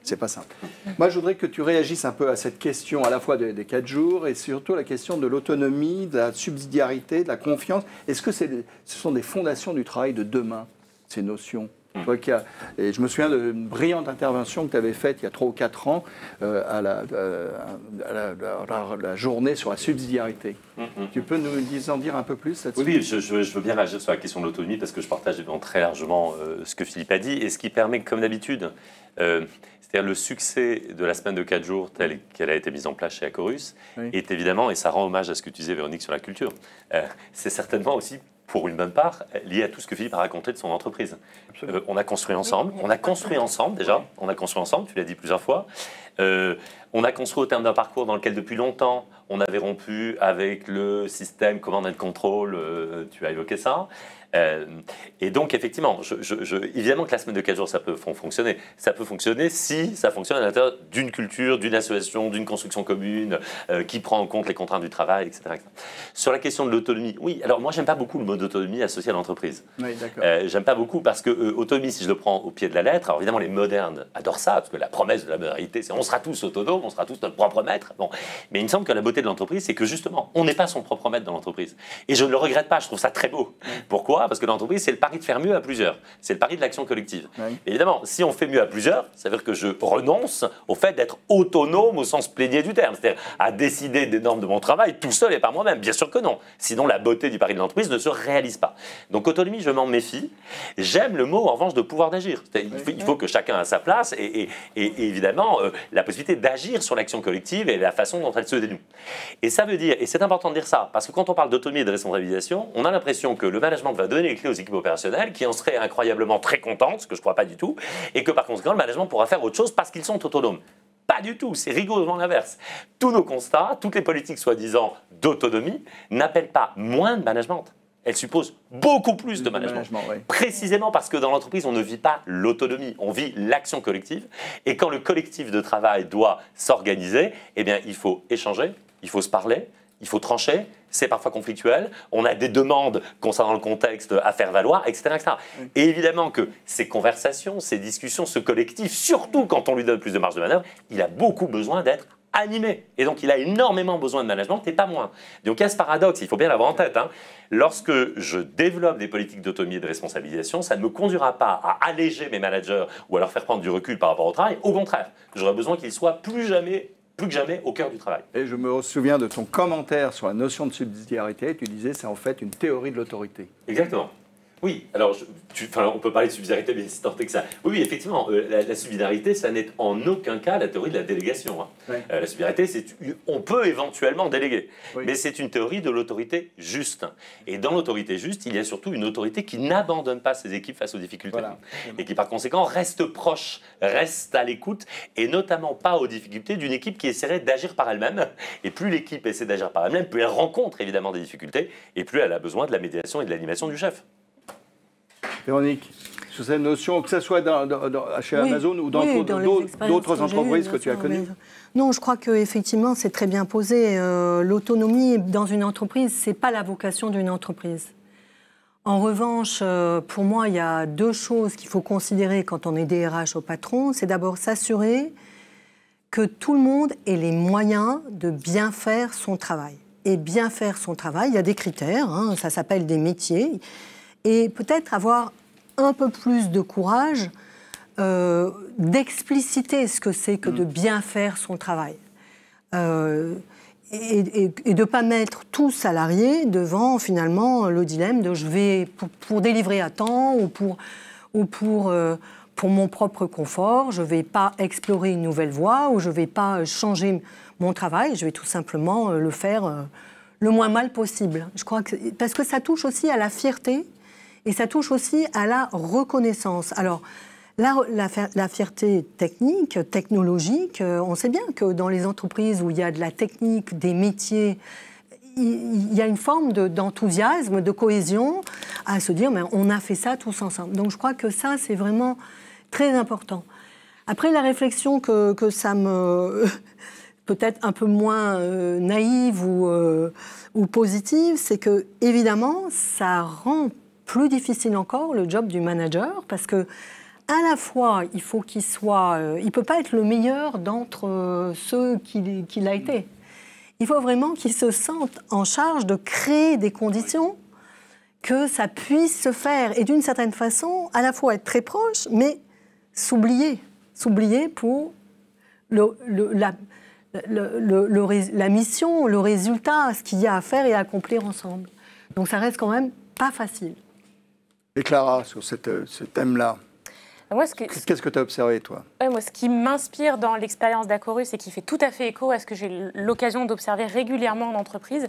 c'est pas simple. Moi, je voudrais que tu réagisses un peu à cette question à la fois des 4 jours et surtout la question de l'autonomie, de la subsidiarité, de la confiance. Est-ce que ce sont des fondations du travail de demain, ces notions ? Et je me souviens d'une brillante intervention que tu avais faite il y a 3 ou 4 ans à la journée sur la subsidiarité. Tu peux nous en dire un peu plus là-dessus ? Oui, je veux bien réagir sur la question de l'autonomie parce que je partage très largement ce que Philippe a dit et ce qui permet, comme d'habitude, c'est-à-dire le succès de la semaine de 4 jours telle qu'elle a été mise en place chez Acorus est évidemment, et ça rend hommage à ce que tu disais Véronique sur la culture, c'est certainement aussi pour une bonne part, lié à tout ce que Philippe a raconté de son entreprise. On a construit ensemble, déjà, on a construit ensemble, tu l'as dit plusieurs fois. On a construit au terme d'un parcours dans lequel depuis longtemps, on avait rompu avec le système command and control, tu as évoqué ça. Et donc, effectivement, évidemment que la semaine de 4 jours, ça peut fonctionner. Ça peut fonctionner si ça fonctionne à l'intérieur d'une culture, d'une association, d'une construction commune, qui prend en compte les contraintes du travail, etc., etc. Sur la question de l'autonomie, oui, alors moi, j'aime pas beaucoup le mot d'autonomie associé à l'entreprise. Oui, d'accord. J'aime pas beaucoup parce que autonomie, si je le prends au pied de la lettre, alors évidemment, les modernes adorent ça, parce que la promesse de la modernité, c'est on sera tous autonomes, on sera tous notre propre maître. Bon. Mais il me semble que la beauté de l'entreprise, c'est que justement, on n'est pas son propre maître dans l'entreprise. Et je ne le regrette pas, je trouve ça très beau. Pourquoi ? Parce que l'entreprise, c'est le pari de faire mieux à plusieurs. C'est le pari de l'action collective. Oui. Évidemment, si on fait mieux à plusieurs, ça veut dire que je renonce au fait d'être autonome au sens plénier du terme, c'est-à-dire à décider des normes de mon travail tout seul et par moi-même. Bien sûr que non. Sinon, la beauté du pari de l'entreprise ne se réalise pas. Donc, autonomie, je m'en méfie. J'aime le mot, en revanche, de pouvoir d'agir. Il faut que chacun a sa place et évidemment, la possibilité d'agir sur l'action collective et la façon dont elle se dénoue. Et ça veut dire, et c'est important de dire ça, parce que quand on parle d'autonomie et de responsabilisation, on a l'impression que le management va donner les clés aux équipes opérationnelles qui en seraient incroyablement très contentes, ce que je ne crois pas du tout, et que par conséquent, le management pourra faire autre chose parce qu'ils sont autonomes. Pas du tout, c'est rigoureusement l'inverse. Tous nos constats, toutes les politiques soi-disant d'autonomie n'appellent pas moins de management. Elles supposent beaucoup plus de management. Oui. Précisément parce que dans l'entreprise, on ne vit pas l'autonomie, on vit l'action collective. Et quand le collectif de travail doit s'organiser, eh bien, il faut échanger, il faut se parler, il faut trancher, c'est parfois conflictuel, on a des demandes concernant le contexte à faire valoir, etc. etc. Oui. Et évidemment que ces conversations, ces discussions, ce collectif, surtout quand on lui donne plus de marge de manœuvre, il a beaucoup besoin d'être animé. Et donc, il a énormément besoin de management et pas moins. Donc, il y a ce paradoxe, il faut bien l'avoir en tête. Lorsque je développe des politiques d'autonomie et de responsabilisation, ça ne me conduira pas à alléger mes managers ou à leur faire prendre du recul par rapport au travail. Au contraire, j'aurais besoin qu'ils soient plus que jamais au cœur du travail. Et je me souviens de ton commentaire sur la notion de subsidiarité. Tu disais c'est en fait une théorie de l'autorité. Exactement. Oui, alors on peut parler de subsidiarité, mais c'est tant que ça. Oui, effectivement, la subsidiarité, ça n'est en aucun cas la théorie de la délégation. Oui. La subsidiarité, on peut éventuellement déléguer, oui. Mais c'est une théorie de l'autorité juste. Et dans l'autorité juste, il y a surtout une autorité qui n'abandonne pas ses équipes face aux difficultés. Voilà. Et qui par conséquent reste proche, reste à l'écoute, et notamment pas aux difficultés d'une équipe qui essaierait d'agir par elle-même. Et plus l'équipe essaie d'agir par elle-même, plus elle rencontre évidemment des difficultés, et plus elle a besoin de la médiation et de l'animation du chef. Véronique, sur cette notion, que ce soit chez Amazon ou dans d'autres entreprises que tu as connues. Non, je crois qu'effectivement, c'est très bien posé. L'autonomie dans une entreprise, ce n'est pas la vocation d'une entreprise. En revanche, pour moi, il y a 2 choses qu'il faut considérer quand on est DRH au patron. C'est d'abord s'assurer que tout le monde ait les moyens de bien faire son travail. Et bien faire son travail, il y a des critères, ça s'appelle des métiers. Et peut-être avoir un peu plus de courage d'expliciter ce que c'est que de bien faire son travail. Et de ne pas mettre tout salarié devant, finalement, le dilemme de je vais, pour délivrer à temps ou pour mon propre confort, je ne vais pas explorer une nouvelle voie ou je ne vais pas changer mon travail, je vais tout simplement le faire le moins mal possible. Je crois parce que ça touche aussi à la fierté. Et ça touche aussi à la reconnaissance. Alors, la fierté technique, technologique, on sait bien que dans les entreprises où il y a de la technique, des métiers, il y a une forme d'enthousiasme, de cohésion, à se dire, mais on a fait ça tous ensemble. Donc, je crois que ça, c'est vraiment très important. Après, la réflexion que ça me... peut-être un peu moins naïve ou positive, c'est que, évidemment, ça rend plus difficile encore le job du manager, parce que à la fois, il faut qu'il soit... il ne peut pas être le meilleur d'entre ceux qu'il a été. Il faut vraiment qu'il se sente en charge de créer des conditions que ça puisse se faire. Et d'une certaine façon, à la fois être très proche, mais s'oublier. S'oublier pour la mission, le résultat, ce qu'il y a à faire et à accomplir ensemble. Donc ça reste quand même pas facile. Et Clara, sur ce thème-là, qu'est-ce que tu as observé, toi? Moi, ce qui m'inspire dans l'expérience d'Acorus et qui fait tout à fait écho à ce que j'ai l'occasion d'observer régulièrement en entreprise,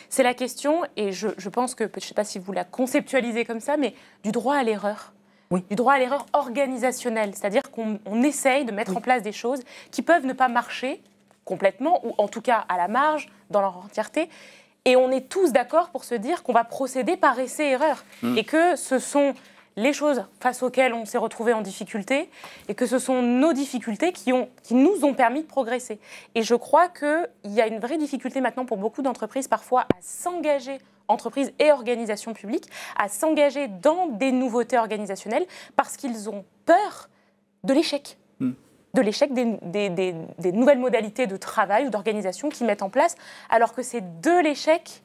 c'est la question, et je pense que, je ne sais pas si vous la conceptualisez comme ça, mais du droit à l'erreur. Oui. Du droit à l'erreur organisationnelle, c'est-à-dire qu'on essaye de mettre en place des choses qui peuvent ne pas marcher complètement, ou en tout cas à la marge, dans leur entièreté, et on est tous d'accord pour se dire qu'on va procéder par essai-erreur, et que ce sont les choses face auxquelles on s'est retrouvé en difficulté, et que ce sont nos difficultés qui nous ont permis de progresser. Et je crois qu'il y a une vraie difficulté maintenant pour beaucoup d'entreprises parfois à s'engager, entreprises et organisations publiques, à s'engager dans des nouveautés organisationnelles parce qu'ils ont peur de l'échec. De l'échec des nouvelles modalités de travail ou d'organisation qu'ils mettent en place, alors que c'est de l'échec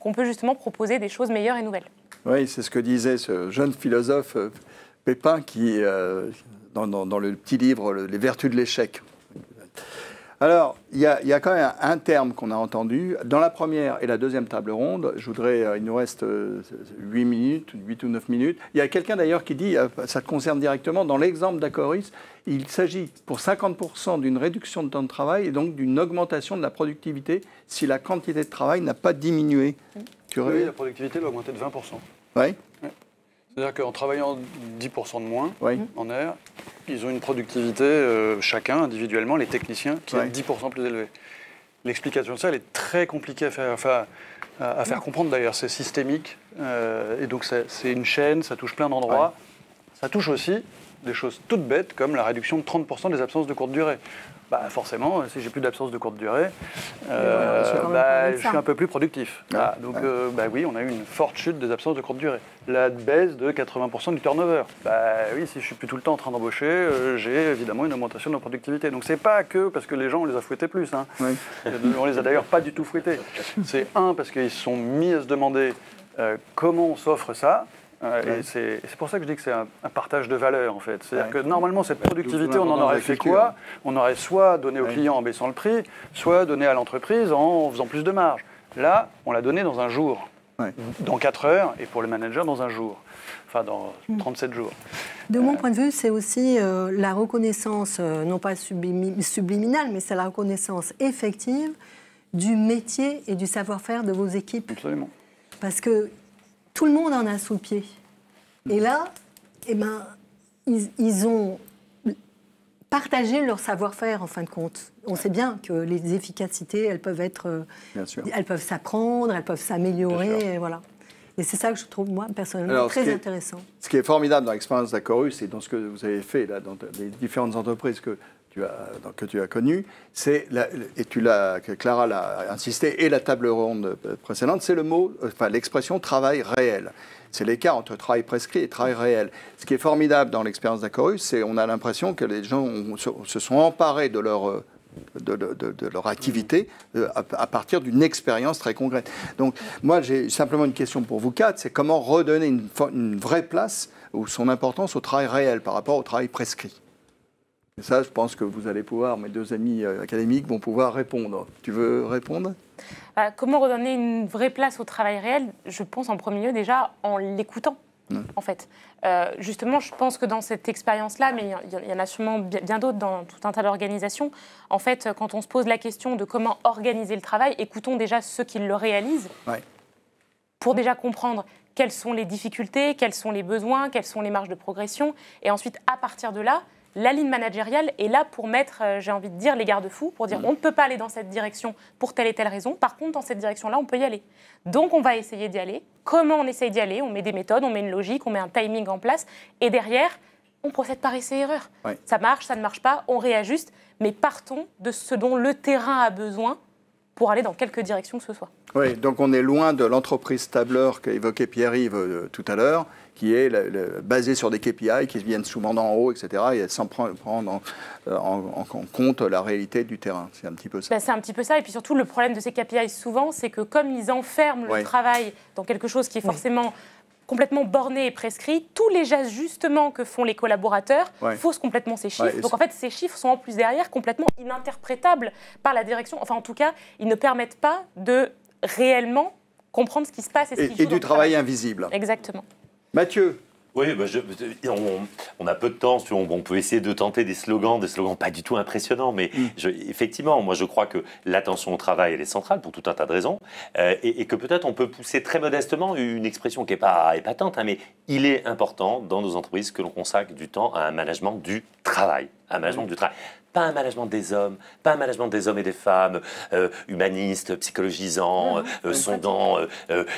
qu'on peut justement proposer des choses meilleures et nouvelles. Oui, c'est ce que disait ce jeune philosophe Pépin qui, dans le petit livre « Les vertus de l'échec ». Alors, il y a quand même un terme qu'on a entendu. Dans la première et la deuxième table ronde, il nous reste 8 minutes, 8 ou 9 minutes. Il y a quelqu'un d'ailleurs qui dit, ça te concerne directement, dans l'exemple d'Acorus, il s'agit pour 50% d'une réduction de temps de travail et donc d'une augmentation de la productivité si la quantité de travail n'a pas diminué. Oui, la productivité va augmenter de 20%. Oui. C'est-à-dire qu'en travaillant 10% de moins en air, ils ont une productivité, chacun, individuellement, les techniciens, qui est 10% plus élevée. L'explication de ça, elle est très compliquée à faire comprendre d'ailleurs. C'est systémique. Et donc, c'est une chaîne, ça touche plein d'endroits. Ça touche aussi des choses toutes bêtes, comme la réduction de 30% des absences de courte durée. Bah, forcément, si j'ai plus d'absence de courte durée, je suis un peu plus productif. Ah, donc, oui, on a eu une forte chute des absences de courte durée. La baisse de 80% du turnover. Bah oui, si je suis plus tout le temps en train d'embaucher, j'ai évidemment une augmentation de la productivité. Donc c'est pas que parce que les gens, on les a fouettés plus. Hein. Oui. On les a d'ailleurs pas du tout fouettés. C'est parce qu'ils se sont mis à se demander comment on s'offre ça. Et c'est pour ça que je dis que c'est un partage de valeur, en fait. C'est-à-dire que normalement, cette productivité, on en aurait fait quoi? On aurait soit donné au client en baissant le prix, soit donné à l'entreprise en faisant plus de marge. Là, on l'a donné dans un jour, dans 4 heures, et pour le manager, dans un jour. Enfin, dans 37 jours. De mon point de vue, c'est aussi la reconnaissance, non pas subliminale, mais c'est la reconnaissance effective du métier et du savoir-faire de vos équipes. Absolument. Parce que tout le monde en a sous le pied. Et là, ils ont partagé leur savoir-faire, en fin de compte. On sait bien que les efficacités, elles peuvent être... elles peuvent s'apprendre, elles peuvent s'améliorer, voilà. Et c'est ça que je trouve, moi, personnellement, très intéressant. Ce qui est formidable dans l'expérience d'Acorus et dans ce que vous avez fait là, dans les différentes entreprises que tu as connues, c'est, et Clara l'a insisté, et la table ronde précédente, c'est l'expression travail réel. C'est l'écart entre travail prescrit et travail réel. Ce qui est formidable dans l'expérience d'Acorus, c'est qu'on a l'impression que les gens se sont emparés de leur activité à partir d'une expérience très concrète. Donc, moi, j'ai simplement une question pour vous quatre, c'est comment redonner une vraie place ou son importance au travail réel par rapport au travail prescrit. Et ça, je pense que vous allez pouvoir, mes deux amis académiques vont pouvoir répondre. Tu veux répondre ? Comment redonner une vraie place au travail réel ? Je pense en premier lieu déjà en l'écoutant. En fait. Justement, je pense que dans cette expérience-là, mais il y en a sûrement bien d'autres dans tout un tas d'organisations, en fait, quand on se pose la question de comment organiser le travail, écoutons déjà ceux qui le réalisent pour déjà comprendre quelles sont les difficultés, quels sont les besoins, quelles sont les marges de progression, et ensuite, à partir de là, la ligne managériale est là pour mettre, j'ai envie de dire, les garde-fous, pour dire on ne peut pas aller dans cette direction pour telle et telle raison. Par contre, dans cette direction-là, on peut y aller. Donc, on va essayer d'y aller. Comment on essaye d'y aller? On met des méthodes, on met une logique, on met un timing en place. Et derrière, on procède par essai-erreur. Ouais. Ça marche, ça ne marche pas, on réajuste, mais partons de ce dont le terrain a besoin pour aller dans quelque direction que ce soit. Oui, donc on est loin de l'entreprise tableur qu'a évoqué Pierre-Yves tout à l'heure, qui est basée sur des KPI qui viennent souvent d'en haut, etc., et sans prendre en compte la réalité du terrain. C'est un petit peu ça. Ben, c'est un petit peu ça, et puis surtout le problème de ces KPI souvent, c'est que comme ils enferment le travail dans quelque chose qui est forcément complètement borné et prescrit, tous les ajustements que font les collaborateurs faussent complètement ces chiffres. Donc en fait, ces chiffres sont en plus derrière complètement ininterprétables par la direction. Enfin, en tout cas, ils ne permettent pas de réellement comprendre ce qui se passe et ce qui se joue du travail invisible. Exactement. Mathieu. Oui, bah on a peu de temps, on peut essayer de tenter des slogans pas du tout impressionnants, mais effectivement, moi je crois que l'attention au travail, elle est centrale pour tout un tas de raisons, et que peut-être on peut pousser très modestement une expression qui n'est pas épatante, hein, mais il est important dans nos entreprises que l'on consacre du temps à un management du travail. Un management du travail. Pas un management des hommes, pas un management des hommes et des femmes, humanistes, psychologisants, sondant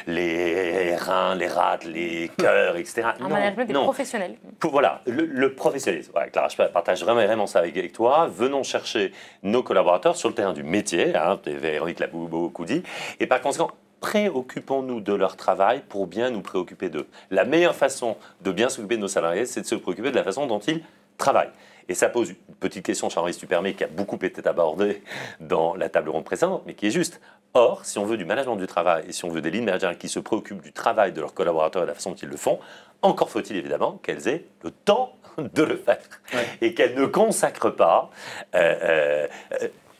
les reins, les rats, les cœurs, etc. Un management des professionnels. Voilà, le professionnalisme. Ouais, Clara, je partage vraiment ça avec toi. Venons chercher nos collaborateurs sur le terrain du métier, hein, Véronique l'a beaucoup dit, et par conséquent, préoccupons-nous de leur travail pour bien nous préoccuper d'eux. La meilleure façon de bien s'occuper de nos salariés, c'est de se préoccuper de la façon dont ils travaillent. Et ça pose une petite question, Charles-Henri, si tu permets, qui a beaucoup été abordée dans la table ronde précédente, mais qui est juste. Or, si on veut du management du travail et si on veut des lignes managériales qui se préoccupent du travail de leurs collaborateurs et de la façon dont ils le font, encore faut-il évidemment qu'elles aient le temps de le faire et qu'elles ne consacrent pas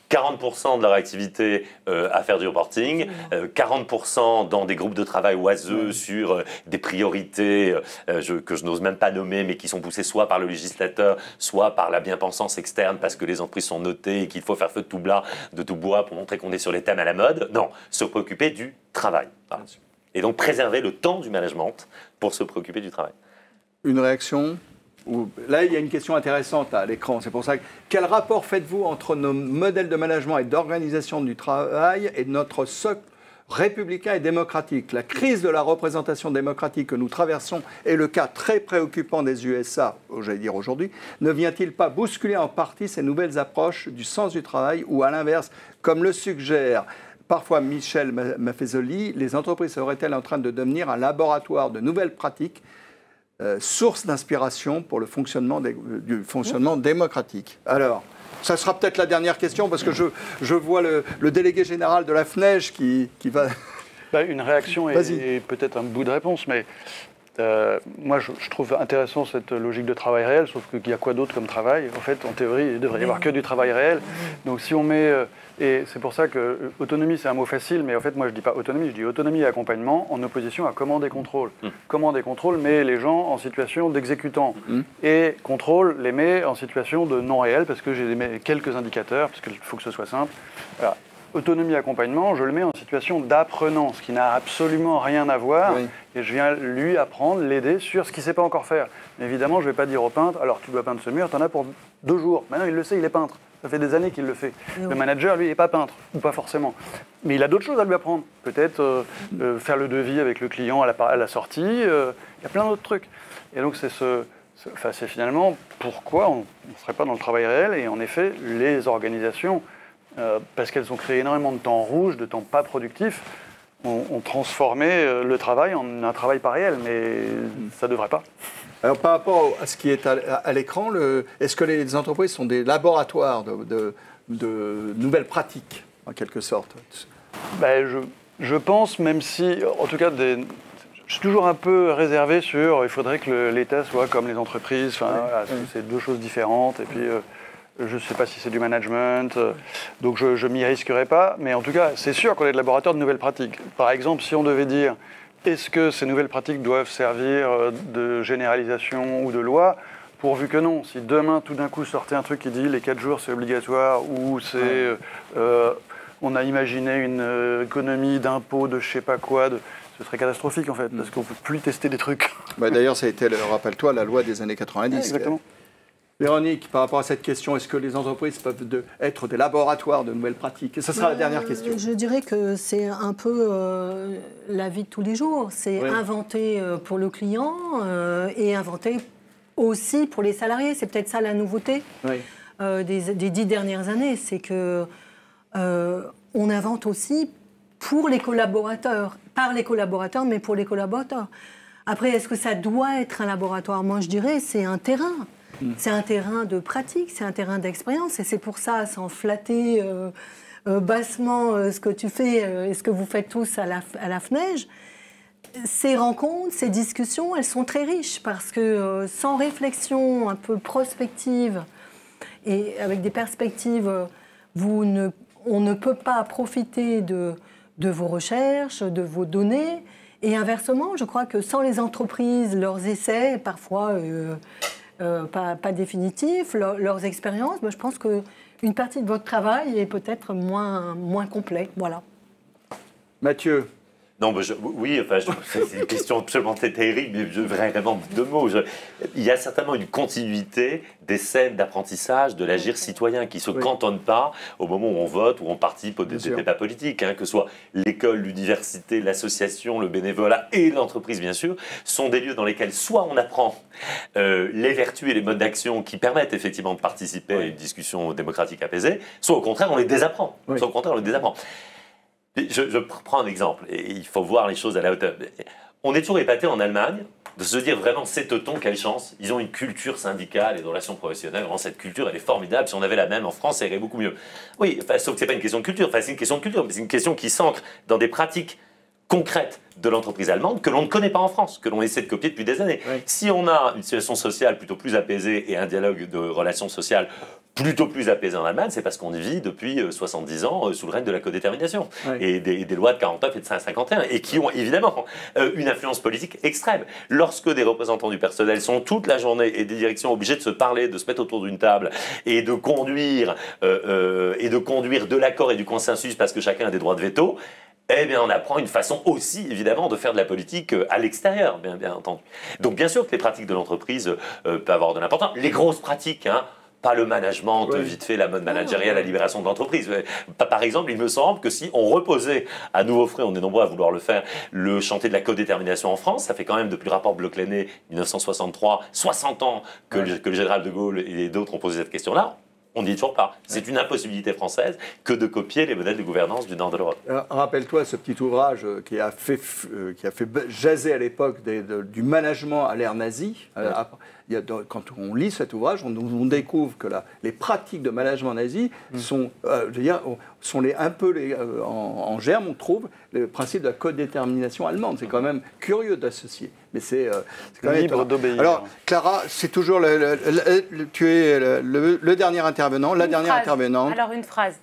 40% de leur activité à faire du reporting, 40% dans des groupes de travail oiseux sur des priorités que je n'ose même pas nommer, mais qui sont poussées soit par le législateur, soit par la bien-pensance externe, parce que les entreprises sont notées et qu'il faut faire feu de tout bois pour montrer qu'on est sur les thèmes à la mode. Non, se préoccuper du travail. Voilà. Et donc préserver le temps du management pour se préoccuper du travail. Une réaction ? Là, il y a une question intéressante à l'écran. C'est pour ça que, quel rapport faites-vous entre nos modèles de management et d'organisation du travail et notre socle républicain et démocratique? La crise de la représentation démocratique que nous traversons est le cas très préoccupant des USA, j'allais dire aujourd'hui. Ne vient-il pas bousculer en partie ces nouvelles approches du sens du travail ou, à l'inverse, comme le suggère parfois Michel Maffezoli, les entreprises seraient-elles en train de devenir un laboratoire de nouvelles pratiques, source d'inspiration pour le fonctionnement du fonctionnement démocratique? Alors, ça sera peut-être la dernière question, parce que je vois le délégué général de la FNEJ qui va... Une réaction et peut-être un bout de réponse, mais moi je trouve intéressant cette logique de travail réel, sauf qu'il y a quoi d'autre comme travail? En fait, en théorie, il devrait y avoir que du travail réel. Donc si on met... et c'est pour ça que autonomie, c'est un mot facile, mais en fait, moi, je ne dis pas autonomie, je dis autonomie et accompagnement en opposition à commande et contrôle. Commande et contrôle met les gens en situation d'exécutant. Et contrôle les met en situation de non réel, parce que j'ai quelques indicateurs, parce qu'il faut que ce soit simple. Voilà. Autonomie et accompagnement, je le mets en situation d'apprenant, ce qui n'a absolument rien à voir. Et je viens lui apprendre, l'aider sur ce qu'il ne sait pas encore faire. Mais évidemment, je ne vais pas dire au peintre, alors tu dois peindre ce mur, tu en as pour 2 jours. Maintenant, il le sait, il est peintre. Ça fait des années qu'il le fait. Le manager, lui, n'est pas peintre, ou pas forcément. Mais il a d'autres choses à lui apprendre. Peut-être faire le devis avec le client à la sortie. Il y a plein d'autres trucs. Et donc, c'est finalement pourquoi on ne serait pas dans le travail réel. Et en effet, les organisations, parce qu'elles ont créé énormément de temps rouge, de temps pas productif, ont transformé le travail en un travail pas réel. Mais ça ne devrait pas. Alors, par rapport à ce qui est à l'écran, est-ce que les entreprises sont des laboratoires de nouvelles pratiques, en quelque sorte? Je pense, même si, en tout cas, je suis toujours un peu réservé sur il faudrait que l'État soit comme les entreprises. Voilà, c'est 2 choses différentes. Et puis, je ne sais pas si c'est du management. Donc, je ne m'y risquerai pas. Mais en tout cas, c'est sûr qu'on est des laboratoires de nouvelles pratiques. Par exemple, si on devait dire... Est-ce que ces nouvelles pratiques doivent servir de généralisation ou de loi? Pourvu que non. Si demain, tout d'un coup, sortait un truc qui dit les 4 jours, c'est obligatoire, ou c'est... on a imaginé une économie d'impôts, de je sais pas quoi, ce serait catastrophique, en fait, parce qu'on ne peut plus tester des trucs. D'ailleurs, ça a été, rappelle-toi, la loi des années 90. Exactement. Véronique, par rapport à cette question, est-ce que les entreprises peuvent être des laboratoires de nouvelles pratiques? Ce sera la dernière question. Je dirais que c'est un peu la vie de tous les jours. C'est inventer pour le client et inventer aussi pour les salariés. C'est peut-être ça la nouveauté des 10 dernières années. C'est que on invente aussi pour les collaborateurs, par les collaborateurs, mais pour les collaborateurs. Après, est-ce que ça doit être un laboratoire? Moi, je dirais c'est un terrain. C'est un terrain de pratique, c'est un terrain d'expérience. Et c'est pour ça, sans flatter bassement ce que tu fais et ce que vous faites tous à la FNEJ, ces rencontres, ces discussions, elles sont très riches parce que sans réflexion un peu prospective et avec des perspectives, on ne peut pas profiter de vos recherches, de vos données. Et inversement, je crois que sans les entreprises, leurs essais, parfois pas définitifs, leurs expériences, je pense qu'une partie de votre travail est peut-être moins complet. Voilà. Mathieu. Non, oui, c'est une question absolument terrible, mais vraiment deux mots. Il y a certainement une continuité des scènes d'apprentissage de l'agir citoyen qui ne se cantonne pas au moment où on vote, où on participe aux débats politiques, que ce soit l'école, l'université, l'association, le bénévolat et l'entreprise, bien sûr, sont des lieux dans lesquels soit on apprend les vertus et les modes d'action qui permettent effectivement de participer à une discussion démocratique apaisée, soit au contraire on les désapprend. Je prends un exemple, et il faut voir les choses à la hauteur. On est toujours épaté en Allemagne de se dire vraiment, c'est Teuton, quelle chance. Ils ont une culture syndicale et de relations professionnelles. Vraiment, cette culture, elle est formidable. Si on avait la même en France, ça irait beaucoup mieux. Oui, sauf que ce n'est pas une question de culture. C'est une question de culture, mais c'est une question qui s'ancre dans des pratiques concrètes de l'entreprise allemande que l'on ne connaît pas en France, que l'on essaie de copier depuis des années. Si on a une situation sociale plutôt plus apaisée et un dialogue de relations sociales plutôt plus apaisé en Allemagne, c'est parce qu'on y vit depuis 70 ans sous le règne de la codétermination et des lois de 49 et de 51 et qui ont évidemment une influence politique extrême. Lorsque des représentants du personnel sont toute la journée et des directions obligées de se parler, de se mettre autour d'une table et de conduire de l'accord et du consensus parce que chacun a des droits de veto, eh bien, on apprend une façon aussi, évidemment, de faire de la politique à l'extérieur, bien entendu. Donc, bien sûr que les pratiques de l'entreprise peuvent avoir de l'importance. Les grosses pratiques, pas le management, vite fait, la mode managériale, la libération de l'entreprise. Par exemple, il me semble que si on reposait à nouveau frais, on est nombreux à vouloir le faire, le chantier de la codétermination en France, ça fait quand même depuis le rapport Bloch-Lenné 1963, 60 ans que le général de Gaulle et d'autres ont posé cette question-là. On n'y est toujours pas. C'est une impossibilité française que de copier les modèles de gouvernance du nord de l'Europe. Rappelle-toi ce petit ouvrage qui a fait jaser à l'époque du management à l'ère nazie. Quand on lit cet ouvrage, on découvre que les pratiques de management nazi sont en germe, on trouve le principe de la codétermination allemande. C'est quand même curieux d'associer. Mais c'est quand même libre d'obéir. Alors, Clara, c'est toujours tu es le dernier intervenant, la dernière intervenante. Alors, une phrase.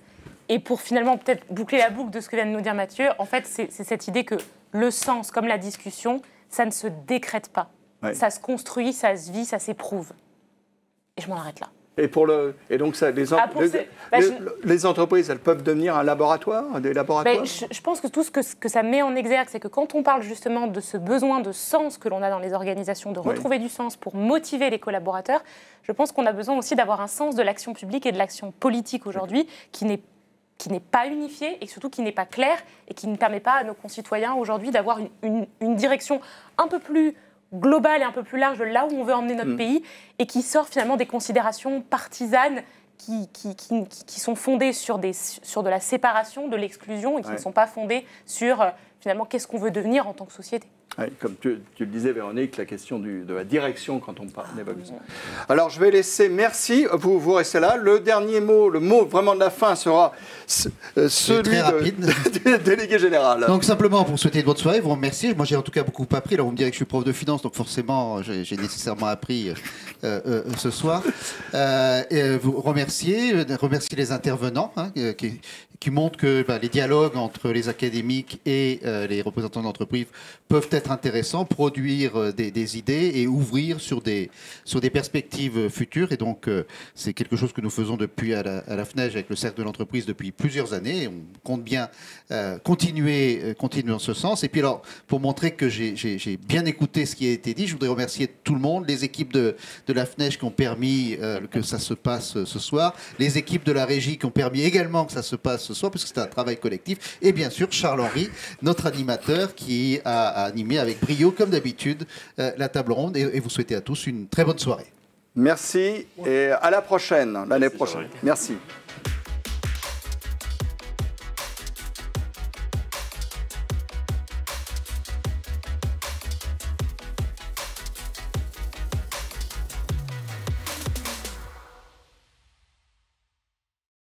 Et pour finalement peut-être boucler la boucle de ce que vient de nous dire Mathieu, en fait, c'est cette idée que le sens, comme la discussion, ça ne se décrète pas. Ça se construit, ça se vit, ça s'éprouve. Et je m'en arrête là. Et donc, les entreprises, elles peuvent devenir des laboratoires. Je pense que tout ce que ça met en exergue, c'est que quand on parle justement de ce besoin de sens que l'on a dans les organisations, de retrouver du sens pour motiver les collaborateurs, je pense qu'on a besoin aussi d'avoir un sens de l'action publique et de l'action politique aujourd'hui qui n'est pas unifié et surtout qui n'est pas clair et qui ne permet pas à nos concitoyens aujourd'hui d'avoir une direction un peu plus globale et un peu plus large de là où on veut emmener notre pays et qui sort finalement des considérations partisanes qui sont fondées sur de la séparation, de l'exclusion et qui ne sont pas fondées sur finalement qu'est-ce qu'on veut devenir en tant que société. Oui, comme tu le disais, Véronique, la question de la direction quand on parle d'évolution. Alors, je vais laisser, merci, vous restez là. Le dernier mot, le mot vraiment de la fin sera celui du délégué général. Donc, simplement, pour souhaiter une bonne soirée, vous remercier. Moi, j'ai en tout cas beaucoup appris. Alors, vous me direz que je suis prof de finance, donc forcément, j'ai nécessairement appris ce soir. Et vous remercier les intervenants qui montrent que les dialogues entre les académiques et les représentants d'entreprise peuvent être intéressants, produire des idées et ouvrir sur des perspectives futures. Et donc, c'est quelque chose que nous faisons depuis à la FNEJ avec le Cercle de l'entreprise depuis plusieurs années. Et on compte bien continuer dans ce sens. Et puis alors, pour montrer que j'ai bien écouté ce qui a été dit, je voudrais remercier tout le monde, les équipes de la FNEJ qui ont permis que ça se passe ce soir, les équipes de la régie qui ont permis également que ça se passe ce soir, puisque c'est un travail collectif, et bien sûr Charles-Henri, notre animateur qui a animé animé avec brio, comme d'habitude, la table ronde et vous souhaitez à tous une très bonne soirée. Merci et à la prochaine, l'année prochaine. Merci.